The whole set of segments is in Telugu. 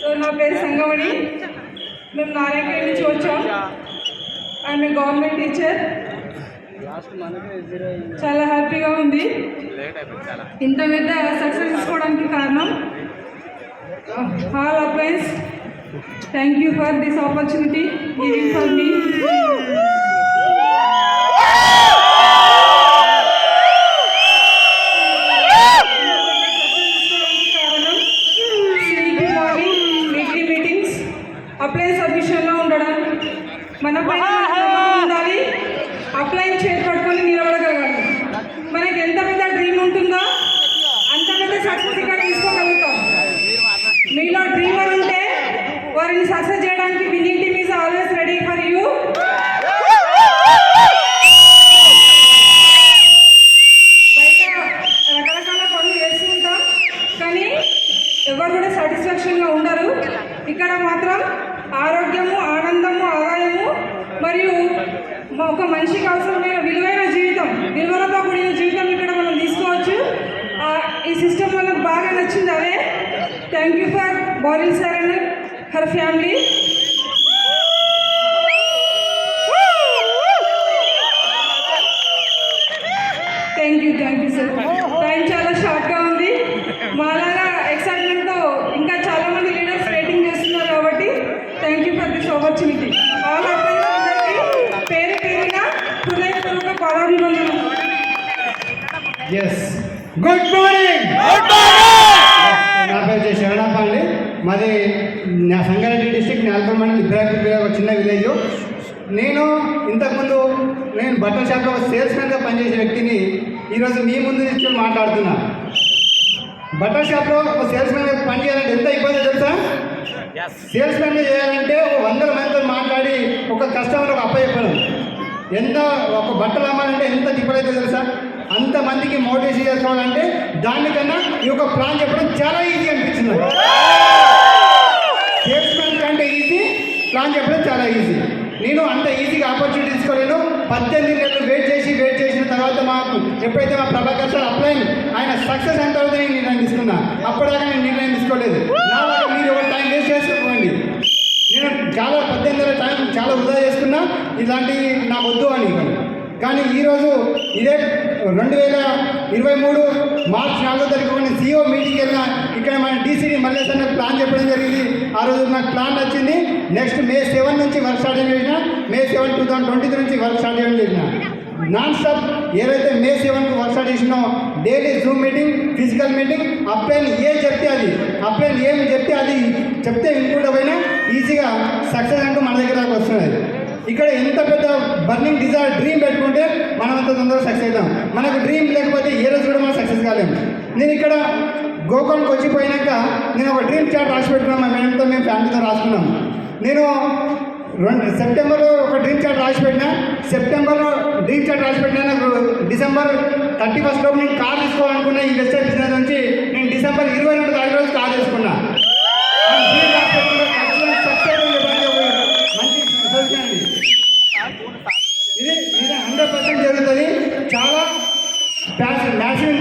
సో నా పేరు సంగమణి, మేము నారాయణపేట నుంచి వచ్చాం. And government teacher. చాలా హ్యాపీగా ఉంది. ఇంత పెద్ద సక్సెస్ తీసుకోవడానికి కారణం all uplines. Thank you for this opportunity giving for me. Upline సబ్మిషన్లో ఉండడం, మన పైన ఉండాలి. అప్లైన్ చేతి పట్టుకొని నిలబడగలగాలి. మనకి ఎంత పెద్ద డ్రీమ్ ఉంటుందో అంత పెద్ద సక్సెస్ ఇక్కడ తీసుకోగలుగుతాం. మీలో డ్రీమర్ ఉంటే వారిని సక్సెస్ చేయడానికి winning team is always ready for you. బయట రకరకాల పనులు చేస్తూ ఉంటాం, కానీ ఎవరు కూడా సాటిస్ఫాక్షన్గా ఉండరు. ఇక్కడ మాత్రం ఆరోగ్యము, ఆనందము, ఆదాయము మరియు ఒక మనిషికి అవసరమైన విలువైన జీవితం, విలువలతో కూడిన జీవితం ఇక్కడ మనం తీసుకోవచ్చు. ఈ సిస్టమ్ మనకు బాగా నచ్చింది. అదే థ్యాంక్ యూ ఫర్ బాలిన్ sir and her family. Thank you sir. Time చాలా షార్ట్గా ఉంది. మాలాగా ఎక్సైట్మెంట్తో ఇంకా చాలామంది లీడర్స్ రేటింగ్ చేస్తున్నారు కాబట్టి thank you for this opportunity. All అప్లైన్స్కి పేరు పేరున హృదయపూర్వక పాదాభివందనం. Good morning. నా పేరు శరణప్ప అండి. మాది సంగారెడ్డి డిస్టిక్ నేలకొండ మండలం ఇబ్రాహింపూర్, ఒక చిన్న విలేజ్. ఇంతకుముందు నేను బట్టల షాప్లో సేల్స్మెన్గా పనిచేసే వ్యక్తిని ఈరోజు మీ ముందు నుంచి మాట్లాడుతున్నా. బట్టల షాప్లో ఒక సేల్స్మెన్గా పనిచేయాలంటే ఎంత ఇబ్బంది తెలుసా? సేల్స్మెన్గా చేయాలంటే 100 మందితో మాట్లాడి ఒక కస్టమర్కి అప్పచెప్పడం. ఒక బట్టలు అమ్మాలంటే ఎంత తిప్పలైతే తెలుసా? అంతమందికి మోటివేషన్ చేసుకోవాలంటే దానికన్నా ఈ యొక్క ప్లాన్ చెప్పడం చాలా ఈజీ అనిపించింది. సేల్స్మెన్ కంటే ఈజీ, ప్లాన్ చెప్పడం చాలా ఈజీ. నేను అంత ఈజీగా ఆపర్చునిటీ తీసుకోలేను. 18 నెలలు వెయిట్ చేసిన తర్వాత ఎప్పుడైతే మా ప్రభాకర్ సార్ అప్లైన్ ఆయన సక్సెస్ అయిన తర్వాత నేను నిర్ణయం తీసుకున్నా. అప్పటిదాకా నేను నిర్ణయం తీసుకోలేదు. నాలాగా మీరు ఎవరు టైం వేస్ట్ చేసుకోండి. నేను 18 నెలల టైం చాలా వృధా చేసుకున్నా, ఇలాంటివి నాకు వద్దు అని. కానీ ఈరోజు ఇదే 2023 మార్చి 4వ తారీఖు CEO మీటింగ్కి వెళ్ళిన. ఇక్కడ మన DCD మల్లేశ్వర్ నాకు ప్లాన్ చెప్పడం జరిగింది. ఆ రోజు నాకు ప్లాన్ నచ్చింది. నెక్స్ట్ May 7 నుంచి వర్క్ స్టార్ట్ చేసిన. May 7, 2023 నుంచి వర్క్ స్టార్ట్ చేయడం చేసిన. నాన్ స్టాప్ ఏదైతే May 7కు వర్క్ స్టార్ట్ చేసినో daily zoom meeting, physical meeting. Upline ఏం చెప్తే అది, అప్లైన్ ఏం చెప్తే అది చెప్తే వినుకుంటూ పోయినా ఈజీగా సక్సెస్ అంటూ మన దగ్గర దాకా వస్తున్నది. ఇక్కడ ఎంత పెద్ద బర్నింగ్ డిజైర్ డ్రీమ్ పెట్టుకుంటే మనం అంత తొందరగా సక్సెస్ అవుతాం. మనకు డ్రీమ్ లేకపోతే ఏ రోజు కూడా మనం సక్సెస్ కాలేము. నేను ఇక్కడ గోకుల్కి వచ్చిపోయినాక నేను ఒక డ్రీమ్ చార్ట్ రాసి పెట్టుకున్నాను. మా మేడంతో మేము ఫ్యామిలీతో రాసుకున్నాం. నేను సెప్టెంబర్లో ఒక డ్రీమ్ చార్ట్ రాసి పెట్టినా. సెప్టెంబర్లో డ్రీమ్ చార్ట్ రాసి పెట్టినా. నాకు December 31st లోపు నేను కార్ తీసుకోవాలనుకున్నా. ఈ వెస్టర్న్ బిజినెస్ నుంచి నేను December 22 తారీఖు రోజు కార్ తీసుకున్నా. ఇది 100% జరుగుతుంది. చాలా మ్యాసివ్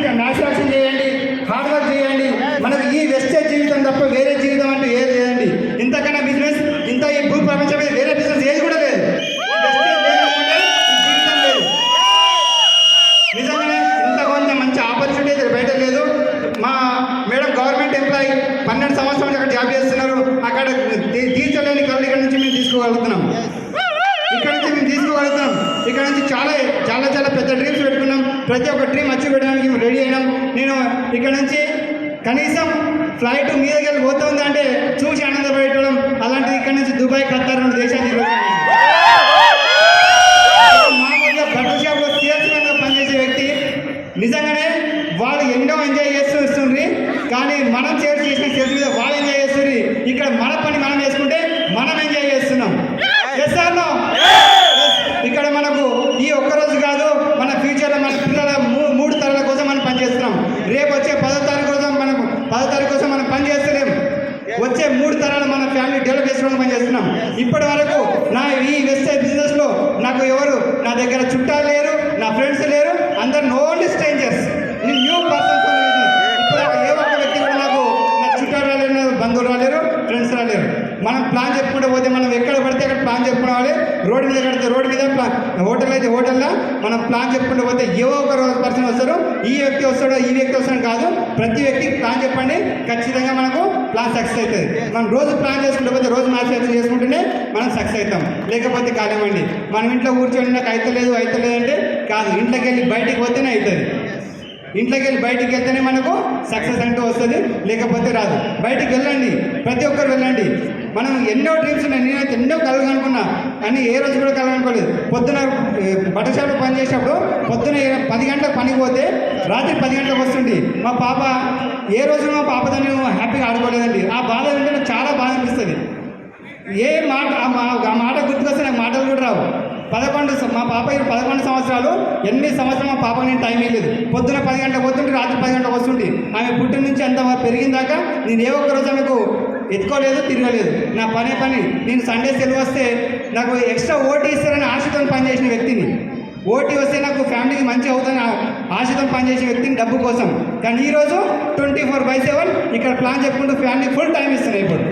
యాక్షన్ చేయండి, హార్డ్ వర్క్ చేయండి. మనకు ఈ వెస్టేజ్ జీవితం తప్ప వేరే జీవితం అంటే ఏది లేదండి. ఇంతకన్నా బిజినెస్, ఇంత ఈ భూ ప్రపంచం మీద వేరే బిజినెస్ ఏది కూడా లేదు. జీవితం లేదు. నిజంగానే ఇంత కొంత మంచి ఆపర్చునిటీ అయితే బయట లేదు. మా మేడం గవర్నమెంట్ ఎంప్లాయీ 12 సంవత్సరాల నుంచి అక్కడ జాబ్ చేస్తున్నారు. అక్కడ తీర్చలేని కళ్ళు ఇక్కడ నుంచి మేము తీసుకోగలుగుతున్నాం. ఇక్కడ నుంచి చాలా చాలా చాలా పెద్ద డ్రీమ్స్ పెట్టుకున్నాం. ప్రతి ఒక్క డ్రీమ్ అచీవ్ చేయడానికి రెడీ అయినాం. నేను ఇక్కడ నుంచి కనీసం ఫ్లైట్ మీ దగ్గర పోతుంది అంటే చూసి ఆనందపడటం. అలాంటిది ఇక్కడ నుంచి దుబాయ్, ఖతార్ 2 దేశాలు మామూలుగా బట్టల షాప్లో సేల్స్మెన్గా పనిచేసే వ్యక్తి నిజంగానే వాళ్ళు ఎన్నో ఎంజాయ్ చేస్తూ ఇస్తుంది. కానీ మనం చేసిన సేల్స్ మీద వాళ్ళు ఎంజాయ్ చేస్తుంది. ఇక్కడ మన పని మనం చేసుకుంటే మనం ఎంజాయ్ చేస్తున్నాం. Yes or no? ఇక్కడ మనకు ఈ ఒక్కరోజు కాదు, మన ఫ్యూచర్లో మన పిల్లల 3 తరాల కోసం మనం పనిచేస్తున్నాం. రేపు వచ్చే 10వ తారీఖు కోసం మనం పనిచేస్తలేం. వచ్చే 3 తరాలు మన ఫ్యామిలీ డెవలప్ చేసుకోవడానికి పనిచేస్తున్నాం. ఇప్పటి వరకు నా ఈ వెస్టేజ్ బిజినెస్లో నాకు ఎవరు నా దగ్గర చుట్టాలు లేరు, నా ఫ్రెండ్స్ లేరు. అందరు only strangers. New person plan చెప్పుకోవాలి. రోడ్డు మీద కడితే రోడ్డు మీద, హోటల్ అయితే హోటల్లో మనం ప్లాన్ చెప్పుకుంటూ పోతే ఏవో ఒక పర్సన్ వస్తారు, ఈ వ్యక్తి వస్తాడో ఈ వ్యక్తి వస్తాడో కాదు, ప్రతి వ్యక్తికి ప్లాన్ చెప్పండి, ఖచ్చితంగా మనకు ప్లాన్ సక్సెస్ అవుతుంది. మనం రోజు ప్లాన్ చేసుకుంటూ పోతే రోజు మ్యాథ్స్ చేసుకుంటేనే మనం సక్సెస్ అవుతాం, లేకపోతే కాలేమండి. మనం ఇంట్లో కూర్చొని నాకు అవుతలేదు అంటే కాదు, ఇంట్లోకి వెళ్ళి బయటికి పోతేనే అవుతుంది. ఇంట్లోకి వెళ్ళి బయటికి వెళ్తేనే మనకు సక్సెస్ అంటూ వస్తుంది, లేకపోతే రాదు. బయటికి వెళ్ళండి, ప్రతి ఒక్కరు వెళ్ళండి. మనం ఎన్నో డ్రీమ్స్ ఉన్నాయి, నేనైతే ఎన్నో కలగనుకున్నా కానీ ఏ రోజు కూడా కలగనుకోలేదు. పొద్దున బట్టల షాప్లో పని చేసేటప్పుడు పొద్దున 10 గంటలకు పనికి పోతే రాత్రి 10 గంటలకు వస్తుంది. మా పాప ఏ రోజు మా పాపతో నేను హ్యాపీగా ఆడుకోలేదండి. ఆ బాధ ఉంటే నాకు చాలా బాధ అనిపిస్తుంది. ఏ మాట ఆ మాట గుర్తుకొస్తే నాకు మాటలు కూడా రావు. మా పాప 11 సంవత్సరాలు, 8 సంవత్సరాలు మా పాప నేను టైం ఇవ్వలేదు. పొద్దున 10 గంటలకు పోతుంటే రాత్రి 10 గంటలకు వస్తుంటే ఆమె పుట్టిన నుంచి అంత పెరిగిన దాకా నేను ఏ ఒక్క రోజు ఆమెకు ఎత్తుకోలేదు, తిరగలేదు. నా పని నేను సండే సెలవు వస్తే నాకు ఎక్స్ట్రా ఓటీ ఇస్తారని ఆశతో పనిచేసిన వ్యక్తిని. ఓటీ వస్తే నాకు ఫ్యామిలీకి మంచి అవుతుందని ఆశతో పనిచేసిన వ్యక్తిని డబ్బు కోసం. కానీ ఈరోజు 24/7 ఇక్కడ ప్లాన్ చెప్పుకుంటూ ఫ్యామిలీ ఫుల్ టైం ఇస్తున్నాయి. ఇప్పుడు